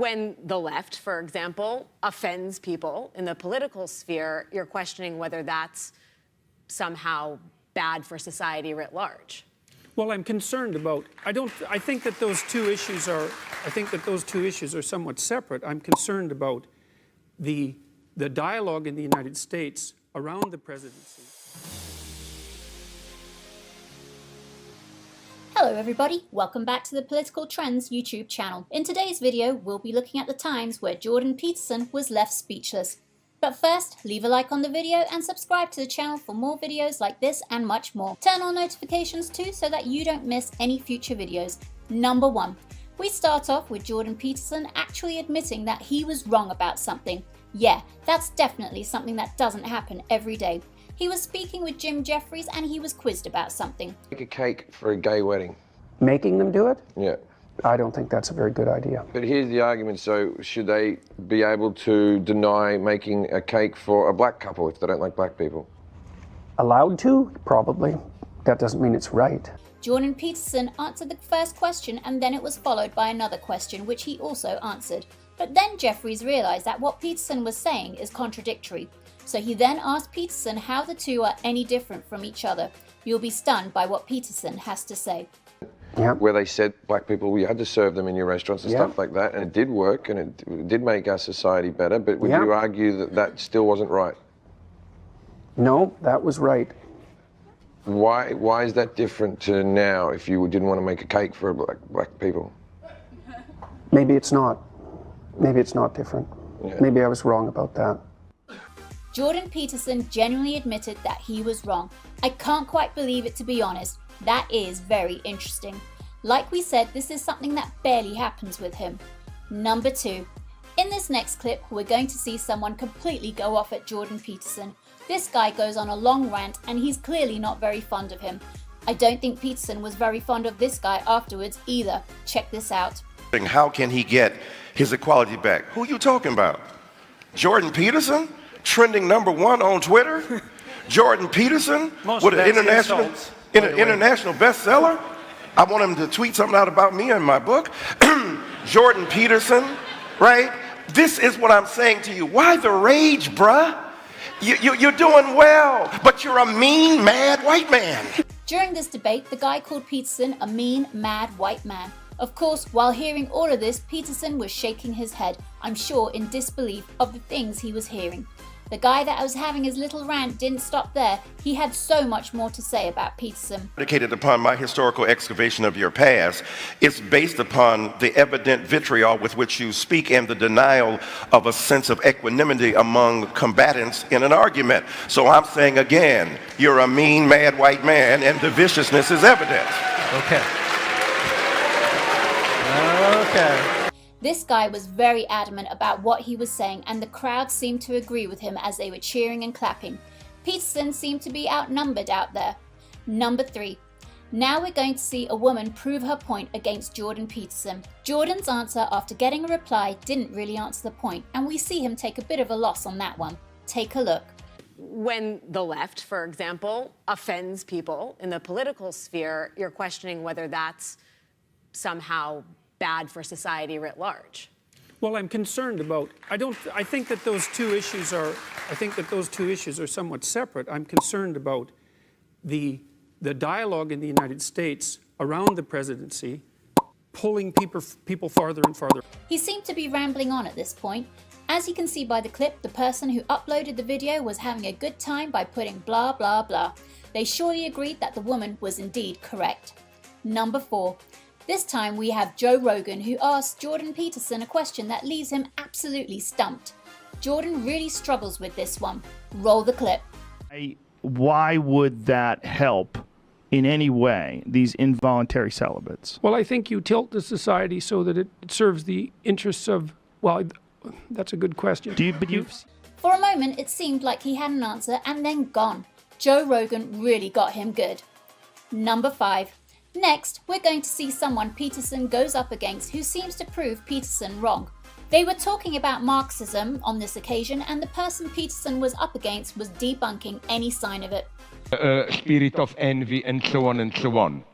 when the left, for example, offends people in the political sphere, you're questioning whether that's somehow bad for society writ large. Well, I'm concerned about, I think that those two issues are somewhat separate. I'm concerned about the dialogue in the United States around the presidency. Hello everybody, welcome back to the Political Trends YouTube channel. In today's video, we'll be looking at the times where Jordan Peterson was left speechless. But first, leave a like on the video and subscribe to the channel for more videos like this and much more. Turn on notifications too so that you don't miss any future videos. Number 1. We start off with Jordan Peterson actually admitting that he was wrong about something. Yeah, that's definitely something that doesn't happen every day. He was speaking with Jim Jeffries and he was quizzed about something. Make a cake for a gay wedding. Making them do it? Yeah. I don't think that's a very good idea. But here's the argument, so should they be able to deny making a cake for a black couple if they don't like black people? Allowed to? Probably. That doesn't mean it's right. Jordan Peterson answered the first question and then it was followed by another question which he also answered. But then Jeffries realised that what Peterson was saying is contradictory. So he then asked Peterson how the two are any different from each other. You'll be stunned by what Peterson has to say. Yep. Where they said black people, you had to serve them in your restaurants and stuff like that, and it did work and it did make our society better, but would you argue that that still wasn't right? No, that was right. Why is that different to now if you didn't want to make a cake for black people? Maybe it's not. Maybe it's not different. Yeah. Maybe I was wrong about that. Jordan Peterson genuinely admitted that he was wrong. I can't quite believe it, to be honest. That is very interesting. Like we said, this is something that barely happens with him. Number 2. In this next clip, we're going to see someone completely go off at Jordan Peterson. This guy goes on a long rant and he's clearly not very fond of him. I don't think Peterson was very fond of this guy afterwards either. Check this out. How can he get his equality back? Who are you talking about? Jordan Peterson? Trending #1 on Twitter? Jordan Peterson with an international bestseller? I want him to tweet something out about me in my book. Jordan Peterson, right? This is what I'm saying to you. Why the rage, bruh? You're doing well, but you're a mean, mad white man. During this debate, the guy called Peterson a mean, mad white man. Of course, while hearing all of this, Peterson was shaking his head, I'm sure in disbelief of the things he was hearing. The guy that was having his little rant didn't stop there. He had so much more to say about Peterson. Predicated upon my historical excavation of your past, it's based upon the evident vitriol with which you speak and the denial of a sense of equanimity among combatants in an argument. So I'm saying again, you're a mean, mad white man and the viciousness is evident. Okay. This guy was very adamant about what he was saying and the crowd seemed to agree with him as they were cheering and clapping. Peterson seemed to be outnumbered out there. Number 3. Now we're going to see a woman prove her point against Jordan Peterson. Jordan's answer after getting a reply didn't really answer the point and we see him take a bit of a loss on that one. Take a look. When the left, for example, offends people in the political sphere, you're questioning whether that's somehow bad for society writ large. Well, I'm concerned about, I think that those two issues are somewhat separate. I'm concerned about the dialogue in the United States around the presidency pulling people farther and farther. He seemed to be rambling on at this point. As you can see by the clip, the person who uploaded the video was having a good time by putting blah blah blah. They surely agreed that the woman was indeed correct. Number 4. This time we have Joe Rogan who asked Jordan Peterson a question that leaves him absolutely stumped. Jordan really struggles with this one. Roll the clip. Why would that help in any way, these involuntary celibates? Well, I think you tilt the society so that it serves the interests of, well, that's a good question. For a moment it seemed like he had an answer and then gone. Joe Rogan really got him good. Number 5. Next, we're going to see someone Peterson goes up against who seems to prove Peterson wrong. They were talking about Marxism on this occasion and the person Peterson was up against was debunking any sign of it. Spirit of envy and so on and so on.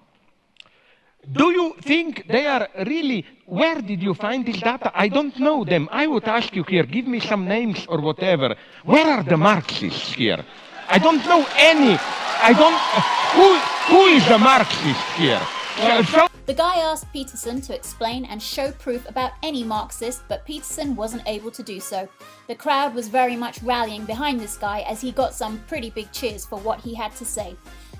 Do you think they are really, where did you find this data? I don't know them. I would ask you here, give me some names or whatever. Where are the Marxists here? I don't know any. I don't, who is a Marxist here? The guy asked Peterson to explain and show proof about any Marxist, but Peterson wasn't able to do so. The crowd was very much rallying behind this guy as he got some pretty big cheers for what he had to say.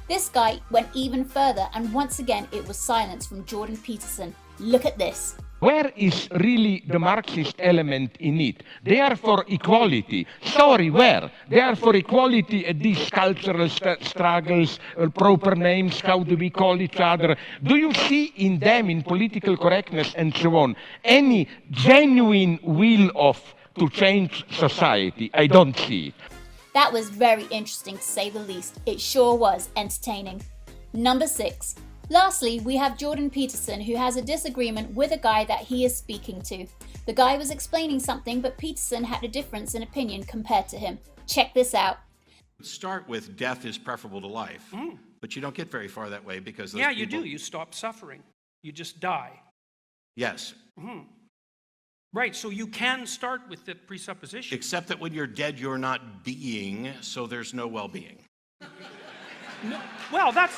This guy went even further, and once again it was silence from Jordan Peterson. Look at this. Where is really the Marxist element in it? They are for equality. Sorry, where? They are for equality at these cultural struggles, proper names, how do we call each other? Do you see in them, in political correctness and so on, any genuine will to change society? I don't see it. That was very interesting to say the least. It sure was entertaining. Number 6. Lastly, we have Jordan Peterson, who has a disagreement with a guy that he is speaking to. The guy was explaining something, but Peterson had a difference in opinion compared to him. Check this out. Start with death is preferable to life, but you don't get very far that way because those Yeah, people... you do. You stop suffering. You just die. Yes. Right, so you can start with the presupposition. Except that when you're dead, you're not being, so there's no well-being. No, well, that's...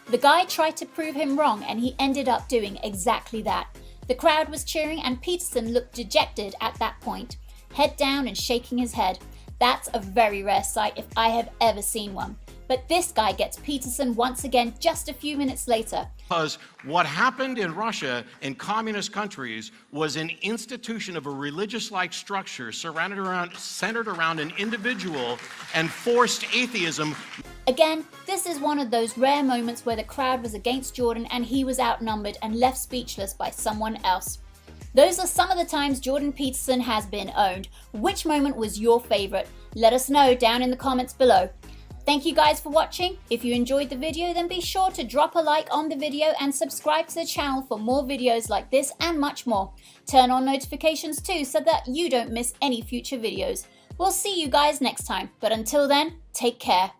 The guy tried to prove him wrong, and he ended up doing exactly that. The crowd was cheering, and Peterson looked dejected at that point, head down and shaking his head. That's a very rare sight if I have ever seen one. But this guy gets Peterson once again just a few minutes later. Because what happened in Russia and communist countries was an institution of a religious-like structure centered around an individual and forced atheism. Again, this is one of those rare moments where the crowd was against Jordan and he was outnumbered and left speechless by someone else. Those are some of the times Jordan Peterson has been owned. Which moment was your favorite? Let us know down in the comments below. Thank you guys for watching. If you enjoyed the video, then be sure to drop a like on the video and subscribe to the channel for more videos like this and much more. Turn on notifications too so that you don't miss any future videos. We'll see you guys next time, but until then, take care.